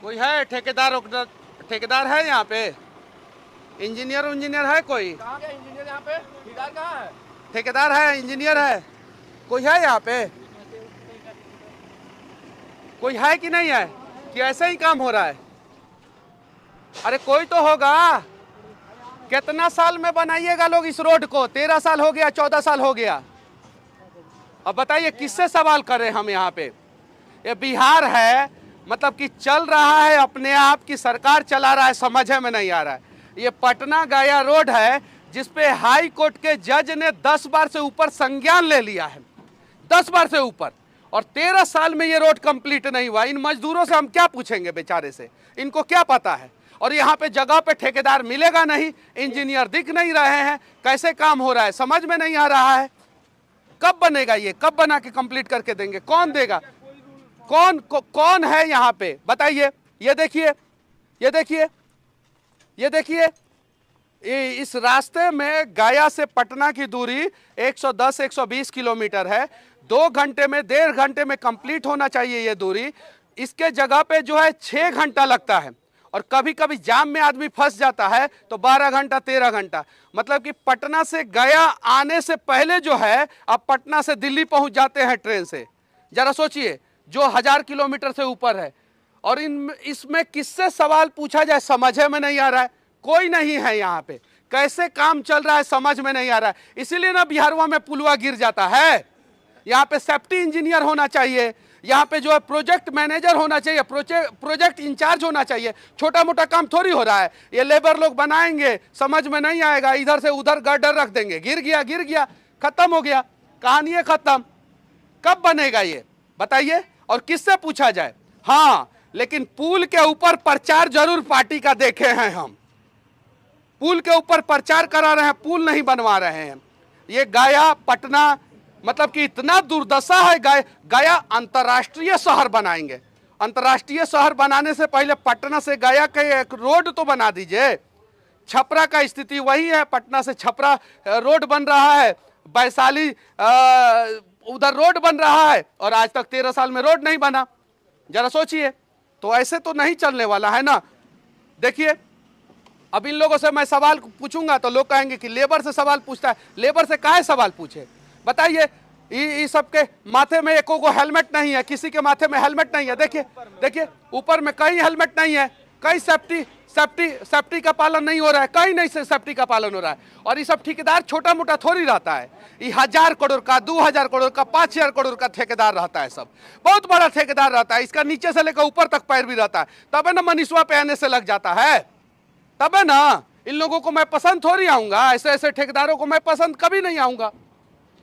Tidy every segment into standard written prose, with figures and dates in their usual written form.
कोई है ठेकेदार ठेकेदार है यहाँ पे? इंजीनियर है कोई? कहाँ गया इंजीनियर? यहाँ पे ठेकेदार कहाँ है? ठेकेदार है, इंजीनियर है, कोई है यहाँ पे? कोई है कि नहीं है, कि ऐसे ही काम हो रहा है? अरे कोई तो होगा। कितना साल में बनाइएगा लोग इस रोड को? 13 साल हो गया, 14 साल हो गया। अब बताइए किससे सवाल करें हम? यहाँ पे ये बिहार है, मतलब कि चल रहा है अपने आप की सरकार चला रहा है, समझ में नहीं आ रहा है। ये पटना गया रोड है जिसपे हाई कोर्ट के जज ने 10 बार से ऊपर संज्ञान ले लिया है, 10 बार से ऊपर, और 13 साल में ये रोड कंप्लीट नहीं हुआ। इन मजदूरों से हम क्या पूछेंगे? बेचारे से इनको क्या पता है? और यहाँ पे जगह पे ठेकेदार मिलेगा नहीं, इंजीनियर दिख नहीं रहे हैं, कैसे काम हो रहा है समझ में नहीं आ रहा है। कब बनेगा ये? कब बना के कंप्लीट करके देंगे? कौन देगा? कौन है यहाँ पे बताइए? ये देखिए, ये देखिए, ये देखिए, इस रास्ते में गया से पटना की दूरी 110-120 किलोमीटर है। 2 घंटे में, 1.5 घंटे में कंप्लीट होना चाहिए ये दूरी। इसके जगह पे जो है 6 घंटा लगता है, और कभी कभी जाम में आदमी फंस जाता है तो 12 घंटा, 13 घंटा। मतलब कि पटना से गया आने से पहले जो है, अब पटना से दिल्ली पहुंच जाते हैं ट्रेन से। जरा सोचिए, जो 1000 किलोमीटर से ऊपर है। और इसमें किससे सवाल पूछा जाए समझ में नहीं आ रहा है। कोई नहीं है यहाँ पे, कैसे काम चल रहा है समझ में नहीं आ रहा है। इसीलिए ना बिहारवा में पुलवा गिर जाता है। यहाँ पे सेफ्टी इंजीनियर होना चाहिए, यहाँ पे जो है प्रोजेक्ट मैनेजर होना चाहिए, प्रोजेक्ट इंचार्ज होना चाहिए। छोटा मोटा काम थोड़ी हो रहा है। ये लेबर लोग बनाएंगे, समझ में नहीं आएगा, इधर से उधर गर्डर रख देंगे, गिर गया, खत्म हो गया, कहानी है खत्म। कब बनेगा ये बताइए? और किससे पूछा जाए? हाँ, लेकिन पुल के ऊपर प्रचार जरूर पार्टी का देखे हैं हम। पुल के ऊपर प्रचार करा रहे हैं, पुल नहीं बनवा रहे हैं। ये गया पटना, मतलब कि इतना दुर्दशा है। गया अंतर्राष्ट्रीय शहर बनाएंगे। अंतर्राष्ट्रीय शहर बनाने से पहले पटना से गया का एक रोड तो बना दीजिए। छपरा का स्थिति वही है, पटना से छपरा रोड बन रहा है, वैशाली उधर रोड बन रहा है, और आज तक 13 साल में रोड नहीं बना। जरा सोचिए, तो ऐसे तो नहीं चलने वाला है ना। देखिए, अब इन लोगों से मैं सवाल पूछूंगा तो लोग कहेंगे कि लेबर से सवाल पूछता है। लेबर से काहे सवाल पूछे बताइए? ये सबके माथे में एको को हेलमेट नहीं है, किसी के माथे में हेलमेट नहीं है। देखिए, देखिए ऊपर में कहीं हेलमेट नहीं है, कहीं सेफ्टी का पालन नहीं हो रहा है, कहीं नहीं से सेफ्टी का पालन हो रहा है। और ये सब ठेकेदार छोटा मोटा थोड़ी रहता है। ये 1000 करोड़ का, 2000 करोड़ का, 5000 करोड़ का ठेकेदार रहता है। सब बहुत बड़ा ठेकेदार रहता है। इसका नीचे से लेकर ऊपर तक पैर भी रहता है। तब है ना मनीषवा पे आने से लग जाता है, तब है ना। इन लोगों को मैं पसंद थोड़ी आऊंगा, ऐसे ऐसे ठेकेदारों को मैं पसंद कभी नहीं आऊंगा।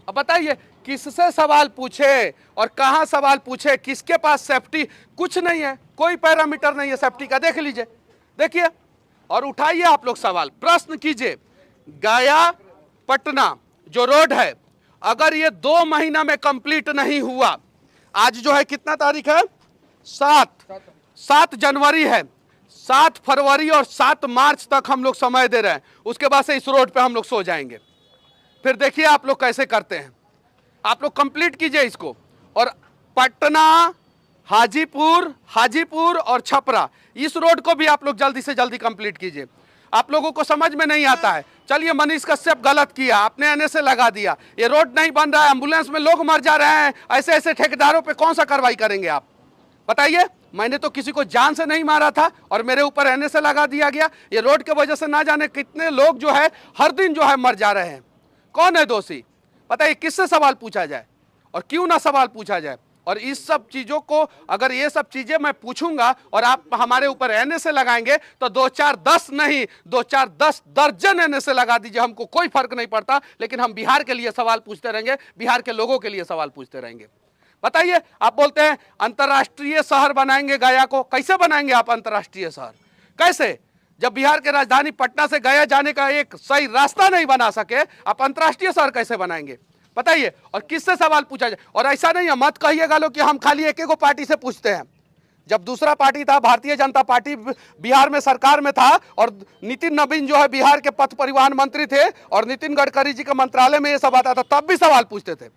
अब बताइए किससे सवाल पूछे और कहां सवाल पूछे? किसके पास सेफ्टी? कुछ नहीं है, कोई पैरामीटर नहीं है सेफ्टी का। देख लीजिए, देखिए, और उठाइए आप लोग सवाल, प्रश्न कीजिए। गया पटना जो रोड है, अगर ये 2 महीना में कंप्लीट नहीं हुआ, आज जो है कितना तारीख है? 7 जनवरी है। 7 फरवरी और 7 मार्च तक हम लोग समय दे रहे हैं। उसके बाद से इस रोड पे हम लोग सो जाएंगे। फिर देखिए आप लोग कैसे करते हैं। आप लोग कंप्लीट कीजिए इसको। और पटना, हाजीपुर और छपरा, इस रोड को भी आप लोग जल्दी से जल्दी कंप्लीट कीजिए। आप लोगों को समझ में नहीं आता है। चलिए, मनीष कश्यप गलत किया, आपने आने से लगा दिया, ये रोड नहीं बन रहा है, एम्बुलेंस में लोग मर जा रहे हैं, ऐसे ऐसे ठेकेदारों पे कौन सा कार्रवाई करेंगे आप बताइए? मैंने तो किसी को जान से नहीं मारा था और मेरे ऊपर आने से लगा दिया गया। ये रोड के वजह से ना जाने कितने लोग जो है हर दिन जो है मर जा रहे हैं। कौन है दोषी बताइए? किससे सवाल पूछा जाए और क्यों ना सवाल पूछा जाए? और इस सब चीजों को, अगर ये सब चीजें मैं पूछूंगा और आप हमारे ऊपर एनए से लगाएंगे तो 2 4 10 नहीं, 2 4 10 दर्जन एनए से लगा दीजिए, हमको कोई फर्क नहीं पड़ता। लेकिन हम बिहार के लिए सवाल पूछते रहेंगे, बिहार के लोगों के लिए सवाल पूछते रहेंगे। बताइए, आप बोलते हैं अंतर्राष्ट्रीय शहर बनाएंगे गया को। कैसे बनाएंगे आप अंतर्राष्ट्रीय शहर? कैसे? जब बिहार के राजधानी पटना से गया जाने का एक सही रास्ता नहीं बना सके, आप अंतर्राष्ट्रीय शहर कैसे बनाएंगे बताइए? और किससे सवाल पूछा जाए? और ऐसा नहीं है, मत कहिएगा लोग कि हम खाली एक एक पार्टी से पूछते हैं। जब दूसरा पार्टी था, भारतीय जनता पार्टी बिहार में सरकार में था, और नितिन नवीन जो है बिहार के पथ परिवहन मंत्री थे, और नितिन गडकरी जी के मंत्रालय में ये सब आता था, तब भी सवाल पूछते थे,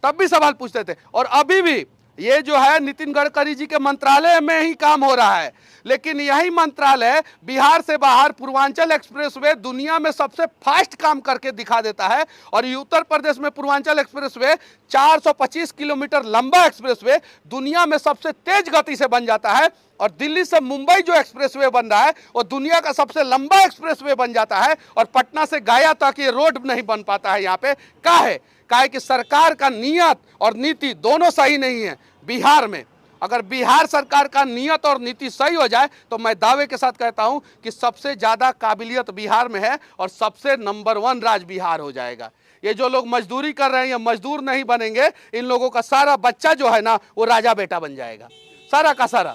तब भी सवाल पूछते थे। और अभी भी ये जो है नितिन गडकरी जी के मंत्रालय में ही काम हो रहा है, लेकिन यही मंत्रालय बिहार से बाहर पूर्वांचल एक्सप्रेसवे दुनिया में सबसे फास्ट काम करके दिखा देता है। और ये उत्तर प्रदेश में पूर्वांचल एक्सप्रेसवे 425 किलोमीटर लंबा एक्सप्रेसवे दुनिया में सबसे तेज गति से बन जाता है। और दिल्ली से मुंबई जो एक्सप्रेसवे बन रहा है वो दुनिया का सबसे लंबा एक्सप्रेसवे बन जाता है। और पटना से गया तक ये रोड नहीं बन पाता है यहाँ पे। काहे कि सरकार का नियत और नीति दोनों सही नहीं है बिहार में। अगर बिहार सरकार का नियत और नीति सही हो जाए तो मैं दावे के साथ कहता हूं कि सबसे ज़्यादा काबिलियत बिहार में है और सबसे नंबर 1 राज्य बिहार हो जाएगा। ये जो लोग मजदूरी कर रहे हैं ये मजदूर नहीं बनेंगे, इन लोगों का सारा बच्चा जो है ना वो राजा बेटा बन जाएगा, सारा का सारा।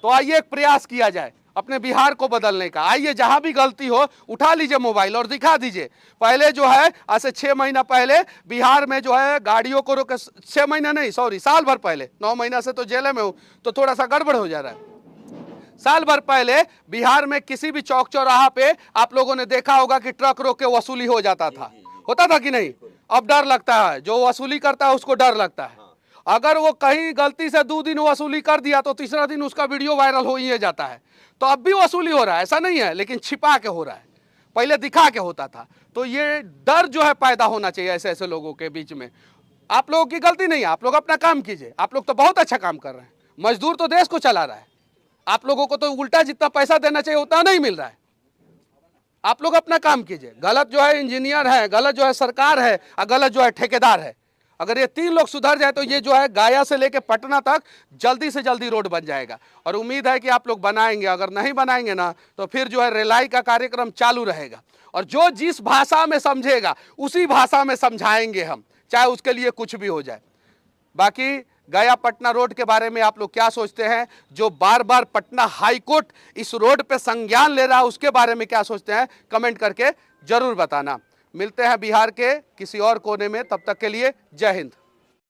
तो आइए एक प्रयास किया जाए अपने बिहार को बदलने का। आइए जहां भी गलती हो उठा लीजिए मोबाइल और दिखा दीजिए। पहले जो है आज से 6 महीना पहले बिहार में जो है गाड़ियों को रोके, 6 महीना नहीं सॉरी साल भर पहले, 9 महीना से तो जेल में हूं तो थोड़ा सा गड़बड़ हो जा रहा है। साल भर पहले बिहार में किसी भी चौक चौराहा पे आप लोगों ने देखा होगा कि ट्रक रोक के वसूली हो जाता था, होता था कि नहीं? अब डर लगता है, जो वसूली करता है उसको डर लगता है। अगर वो कहीं गलती से 2 दिन वसूली कर दिया तो तीसरा दिन उसका वीडियो वायरल हो ही जाता है। तो अब भी वसूली हो रहा है, ऐसा नहीं है, लेकिन छिपा के हो रहा है, पहले दिखा के होता था। तो ये डर जो है पैदा होना चाहिए ऐसे ऐसे लोगों के बीच में। आप लोगों की गलती नहीं है, आप लोग अपना काम कीजिए, आप लोग तो बहुत अच्छा काम कर रहे हैं। मजदूर तो देश को चला रहा है, आप लोगों को तो उल्टा जितना पैसा देना चाहिए उतना नहीं मिल रहा है। आप लोग अपना काम कीजिए। गलत जो है इंजीनियर है, गलत जो है सरकार है और गलत जो है ठेकेदार है। अगर ये 3 लोग सुधर जाए तो ये जो है गया से लेके पटना तक जल्दी से जल्दी रोड बन जाएगा। और उम्मीद है कि आप लोग बनाएंगे। अगर नहीं बनाएंगे ना तो फिर जो है रेलाई का कार्यक्रम चालू रहेगा और जो जिस भाषा में समझेगा उसी भाषा में समझाएंगे हम, चाहे उसके लिए कुछ भी हो जाए। बाकी गया पटना रोड के बारे में आप लोग क्या सोचते हैं? जो बार बार पटना हाईकोर्ट इस रोड पे संज्ञान ले रहा है उसके बारे में क्या सोचते हैं? कमेंट करके जरूर बताना। मिलते हैं बिहार के किसी और कोने में, तब तक के लिए जय हिंद।